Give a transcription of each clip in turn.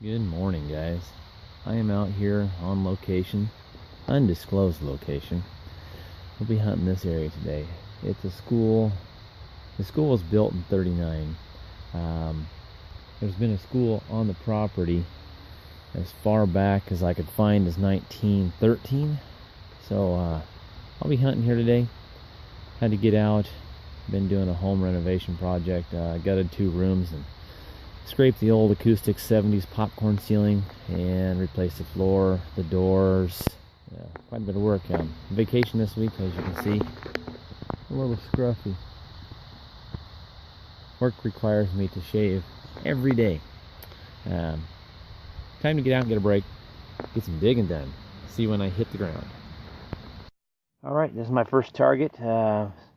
Good morning, guys. I am out here on location, undisclosed location. We'll be hunting this area today. It's a school. The school was built in '39. There's been a school on the property as far back as I could find as 1913. So I'll be hunting here today. Had to get out. Been doing a home renovation project. Gutted 2 rooms and scraped the old acoustic 70s popcorn ceiling and replaced the floor, the doors. Yeah, quite a bit of work. Vacation this week, as you can see. A little scruffy. Work requires me to shave every day. Time to get out and get a break, get some digging done. See when I hit the ground. Alright, this is my first target.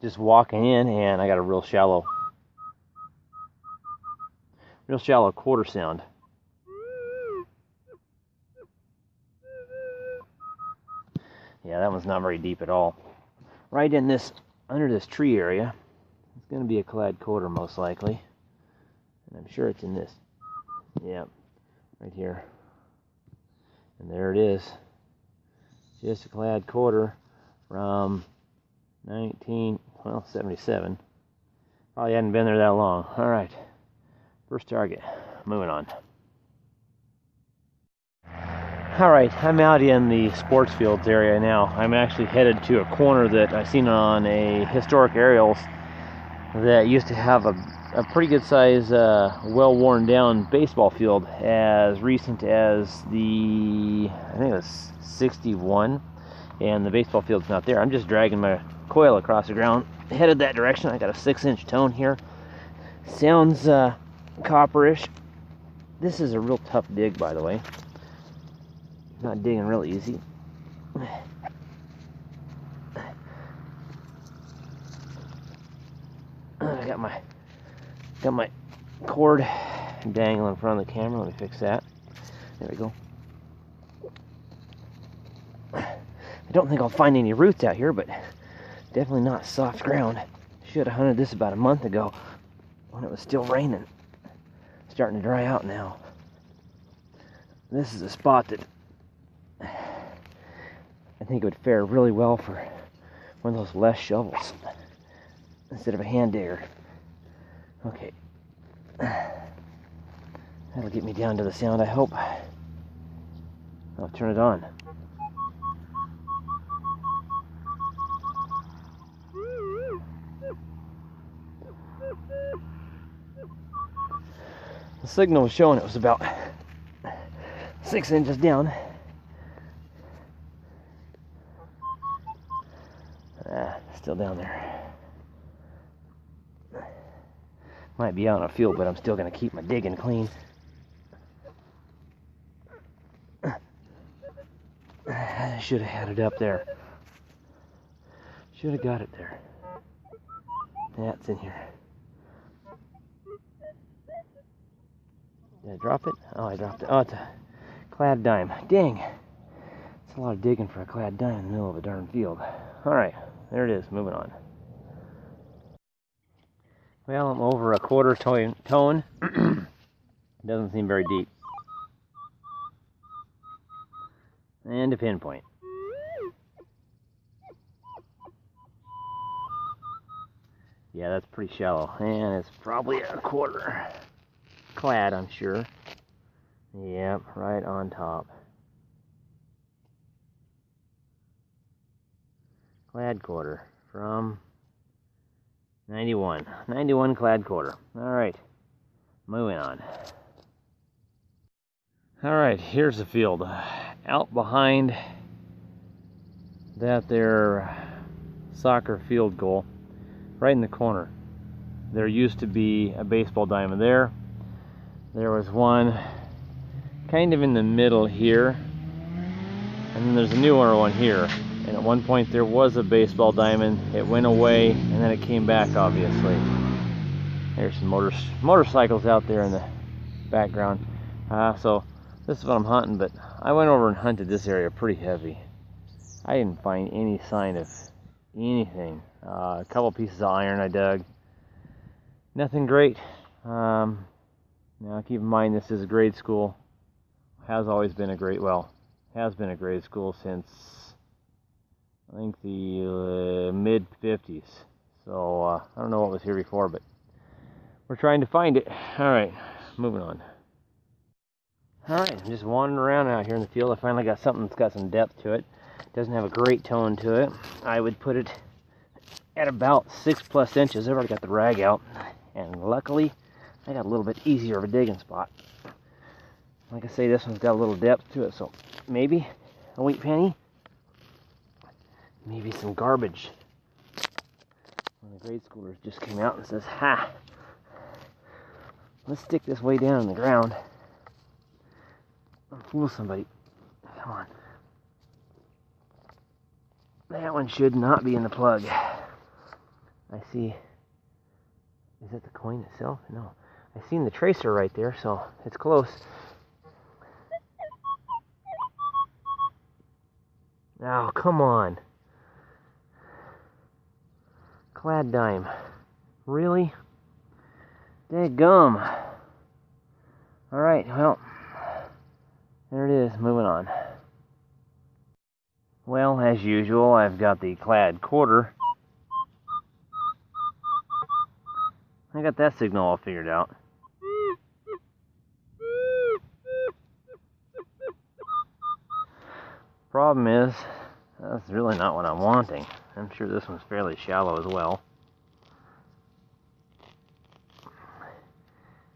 Just walking in, and I got a real shallow quarter sound. Yeah, that one's not very deep at all. Right in this, under this tree area, it's going to be a clad quarter most likely. And I'm sure it's in this. Yeah, right here. And there it is. Just a clad quarter from 1977. Probably hadn't been there that long. Alright. First target. Moving on. Alright, I'm out in the sports fields area now. I'm actually headed to a corner that I seen on a historic aerials that used to have a pretty good size, well worn down baseball field as recent as I think it was 61, and the baseball field's not there. I'm just dragging my coil across the ground, headed that direction. I got a 6-inch tone here. Sounds copperish. This is a real tough dig, by the way. Not digging real easy. I got my cord dangling in front of the camera. Let me fix that. There we go. I don't think I'll find any roots out here, but definitely not soft ground. Should have hunted this about a month ago when it was still raining. Starting to dry out now. This is a spot that I think it would fare really well for one of those less shovels instead of a hand digger. Okay. That'll get me down to the sound, I hope. I'll turn it on. The signal was showing it was about 6 inches down. Still down there. Might be out in a field, but I'm still going to keep my digging clean. I should have had it up there. Should have got it there. Yeah, it's in here. Did I drop it? Oh, I dropped it. Oh, it's a clad dime. Dang. It's a lot of digging for a clad dime in the middle of a darn field. Alright, there it is. Moving on. Well, I'm over a quarter tone. Doesn't seem very deep. And a pinpoint. Yeah, that's pretty shallow. And it's probably a quarter. Clad, I'm sure. Yep, right on top. Clad quarter from 91. 91 clad quarter. Alright, moving on. Alright, here's the field. Out behind that there soccer field goal, right in the corner, there used to be a baseball diamond there. There was one kind of in the middle here, and then there's a newer one here. And at one point there was a baseball diamond. It went away, and then it came back, obviously. There's some motorcycles out there in the background. So this is what I'm hunting, but I went over and hunted this area pretty heavy. I didn't find any sign of anything. A couple pieces of iron I dug. Nothing great. Now keep in mind this is a grade school. has always been a great, well, has been a grade school since I think the mid 50s. So I don't know what was here before, but we're trying to find it. All right, moving on. All right, I'm just wandering around out here in the field. I finally got something that's got some depth to it. Doesn't have a great tone to it. I would put it at about 6+ inches. I've already got the rag out, and luckily I got a little bit easier of a digging spot. Like I say, this one's got a little depth to it, so maybe a wheat penny, maybe some garbage. One of the grade schoolers just came out and says, "Ha! Let's stick this way down in the ground. I'll fool somebody. Come on. That one should not be in the plug." I see. Is that the coin itself? No. I seen the tracer right there, so it's close. Oh, come on. Clad dime. Really? Daggum. Alright, well, there it is. Moving on. Well, as usual, I've got the clad quarter. I got that signal all figured out. Problem is, that's really not what I'm wanting. I'm sure this one's fairly shallow as well.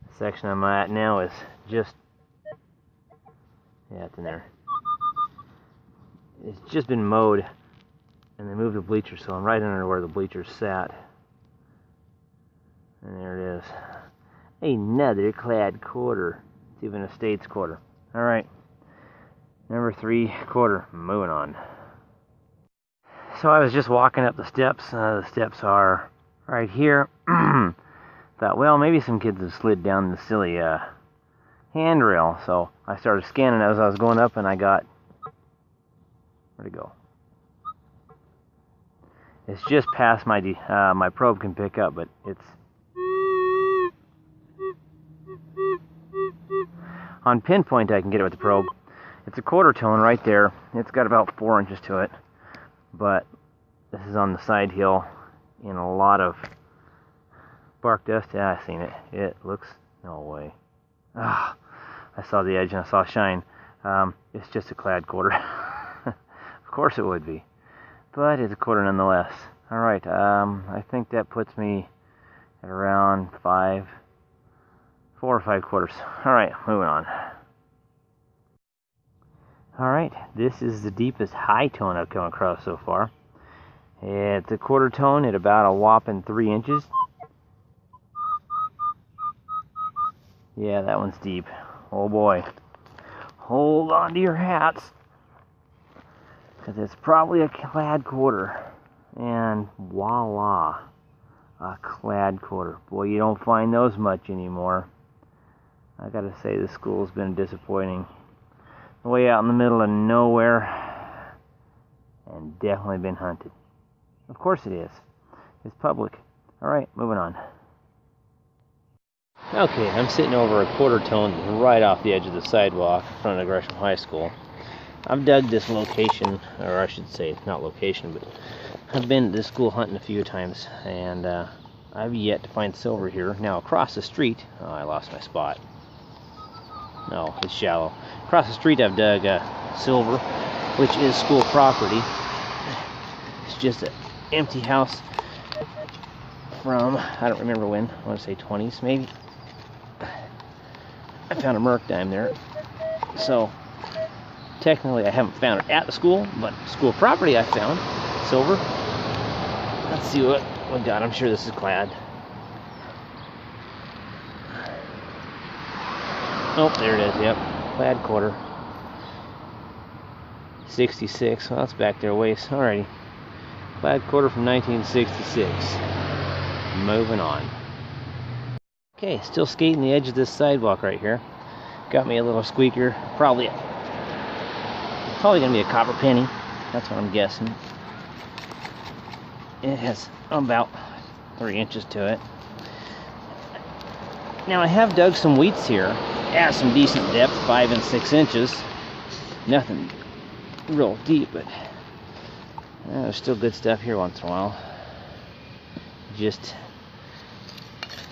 The section I'm at now is just, yeah, it's in there. It's just been mowed, and they moved the bleachers, so I'm right under where the bleachers sat. And there it is. Another clad quarter. It's even a States quarter. Alright. Number 3 quarter. Moving on. So I was just walking up the steps. The steps are right here. Thought, well, maybe some kids have slid down the silly handrail. So I started scanning as I was going up, and I got... Where'd it go? It's just past my my probe can pick up, but it's... On pinpoint, I can get it with the probe. It's a quarter tone right there. It's got about 4 inches to it. But this is on the side hill in a lot of bark dust. Yeah, I've seen it. It looks... No way. Ah, I saw the edge and I saw shine. It's just a clad quarter. Of course it would be. But it's a quarter nonetheless. Alright, I think that puts me at around 4 or 5 quarters. Alright, moving on. Alright, this is the deepest high tone I've come across so far. It's a quarter tone at about a whopping 3 inches. Yeah, that one's deep. Oh boy. Hold on to your hats, because it's probably a clad quarter. And voila, a clad quarter. Boy, you don't find those much anymore. I gotta say, this school's been disappointing. Way out in the middle of nowhere, and definitely been hunted. Of course it is. It's public. Alright, moving on. Okay, I'm sitting over a quarter tone right off the edge of the sidewalk in front of Gresham High School. I've dug this location, or I should say, not location, but I've been to this school hunting a few times, and I've yet to find silver here. Now, across the street, oh, I lost my spot. No, it's shallow. Across the street, I've dug silver, which is school property. It's just an empty house from, I don't remember when, I want to say 20s maybe. I found a Merc dime there. So, technically I haven't found it at the school, but school property I found. Silver. Let's see what we got. I'm sure this is clad. Oh, there it is, yep. Clad quarter. 66. Well, that's back there ways. Alrighty. Clad quarter from 1966. Moving on. Okay, still skating the edge of this sidewalk right here. Got me a little squeaker. Probably gonna be a copper penny. That's what I'm guessing. It has about 3 inches to it. Now I have dug some wheats here. has some decent depth, 5 and 6 inches. Nothing real deep, but there's still good stuff here once in a while. Just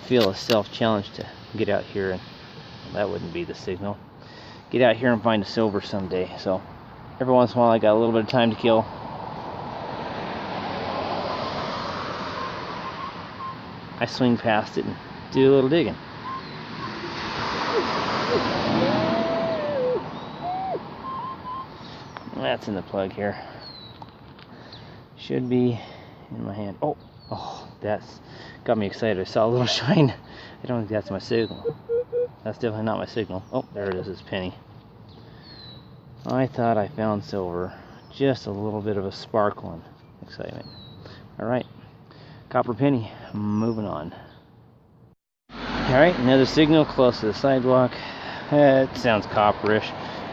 feel a self-challenge to get out here, and well, that wouldn't be the signal. Get out here and find a silver someday. So every once in a while I got a little bit of time to kill. I swing past it and do a little digging. That's in the plug here. Should be in my hand. Oh, that's got me excited. I saw a little shine. I don't think that's my signal. That's definitely not my signal. Oh, there it is. It's penny. I thought I found silver. Just a little bit of a sparkling excitement. Alright, copper penny. Moving on. Alright, another signal close to the sidewalk. It sounds copperish.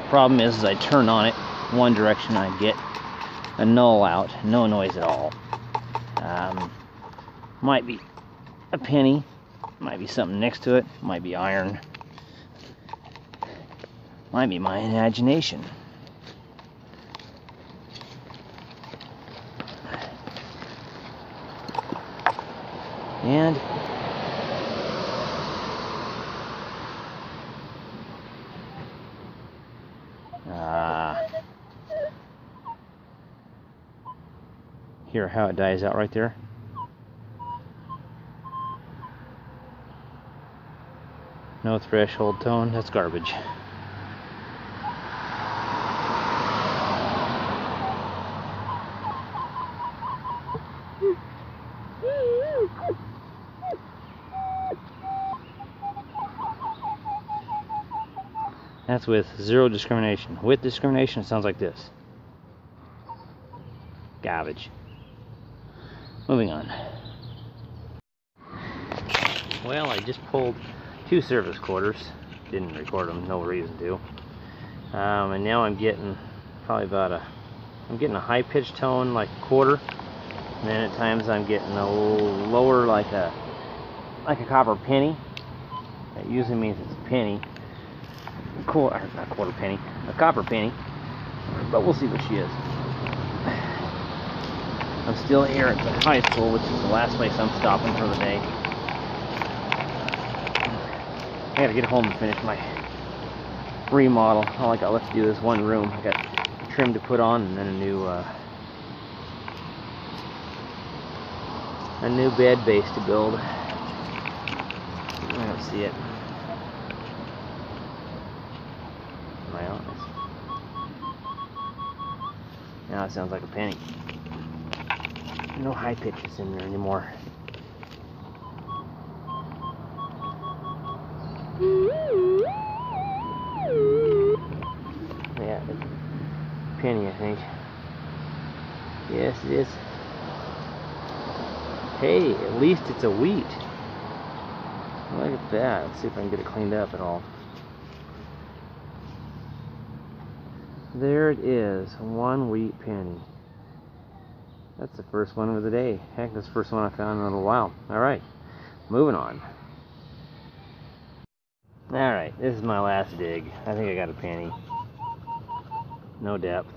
Problem is I turn on it one direction, I get a null out, no noise at all. Might be a penny, might be something next to it, might be iron, might be my imagination. And hear how it dies out right there? No threshold tone, that's garbage. That's with zero discrimination. With discrimination, it sounds like this. Garbage. Moving on. Well, I just pulled 2 service quarters. Didn't record them, no reason to. And now I'm getting probably about I'm getting a high pitched tone like a quarter. And then at times I'm getting a little lower like a copper penny. That usually means it's a penny. Not quarter penny, a copper penny. But we'll see what she is. I'm still here at the high school, which is the last place I'm stopping for the day. I gotta get home and finish my remodel. All I got left to do is one room. I got trim to put on, and then a new bed base to build. I don't see it. Am I honest? Now it sounds like a penny. No high pitches in there anymore. Yeah, penny, I think. Yes, it is. Hey, at least it's a wheat. Look at that. Let's see if I can get it cleaned up at all. There it is, 1 wheat penny. That's the first one of the day. Heck, that's the first one I found in a little while. Alright, moving on. Alright, this is my last dig. I think I got a penny. No depth.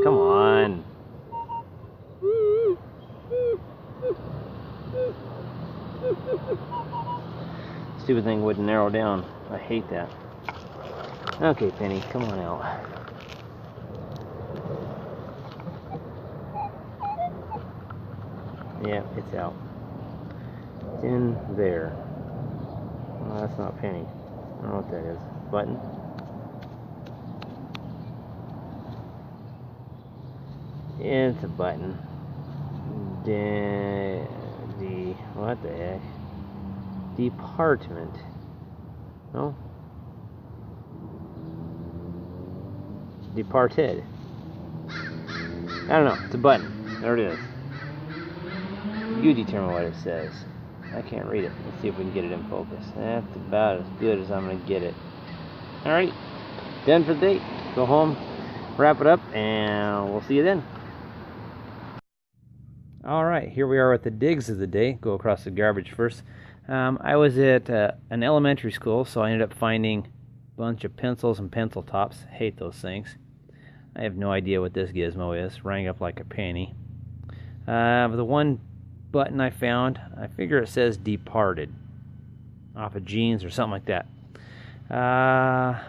Come on. Stupid thing wouldn't narrow down. I hate that. Okay, penny, come on out. Yeah, it's out. It's in there. Well, that's not penny. I don't know what that is. Button? It's a button. What the heck? Department. No? Departed. I don't know. It's a button. There it is. You determine what it says. I can't read it. Let's see if we can get it in focus. That's about as good as I'm going to get it. Alright. Done for the day. Go home, wrap it up, and we'll see you then. Alright, here we are with the digs of the day. Go across the garbage first. I was at an elementary school, so I ended up finding a bunch of pencils and pencil tops. Hate those things. I have no idea what this gizmo is. Rang up like a penny. The one button I found, I figure it says departed. Off of jeans or something like that.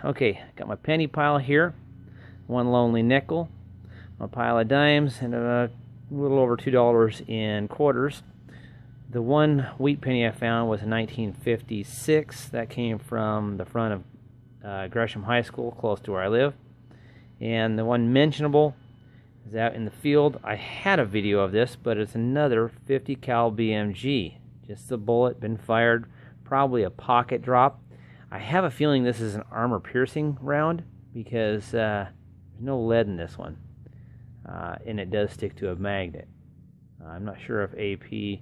Okay, got my penny pile here. One lonely nickel. A pile of dimes and a little over $2 in quarters. The one wheat penny I found was in 1956. That came from the front of Gresham High School, close to where I live. And the one mentionable is out in the field. I had a video of this, but it's another 50 cal BMG. Just the bullet, been fired, probably a pocket drop. I have a feeling this is an armor piercing round because there's no lead in this one. And it does stick to a magnet. I'm not sure if AP,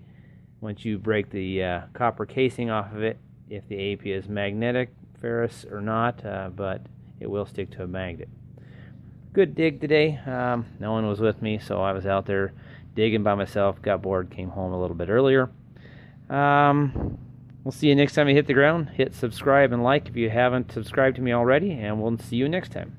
once you break the copper casing off of it, if the AP is magnetic, ferrous or not, but it will stick to a magnet. Good dig today. No one was with me, so I was out there digging by myself, got bored, came home a little bit earlier. We'll see you next time you hit the ground. Hit subscribe and like if you haven't subscribed to me already, and we'll see you next time.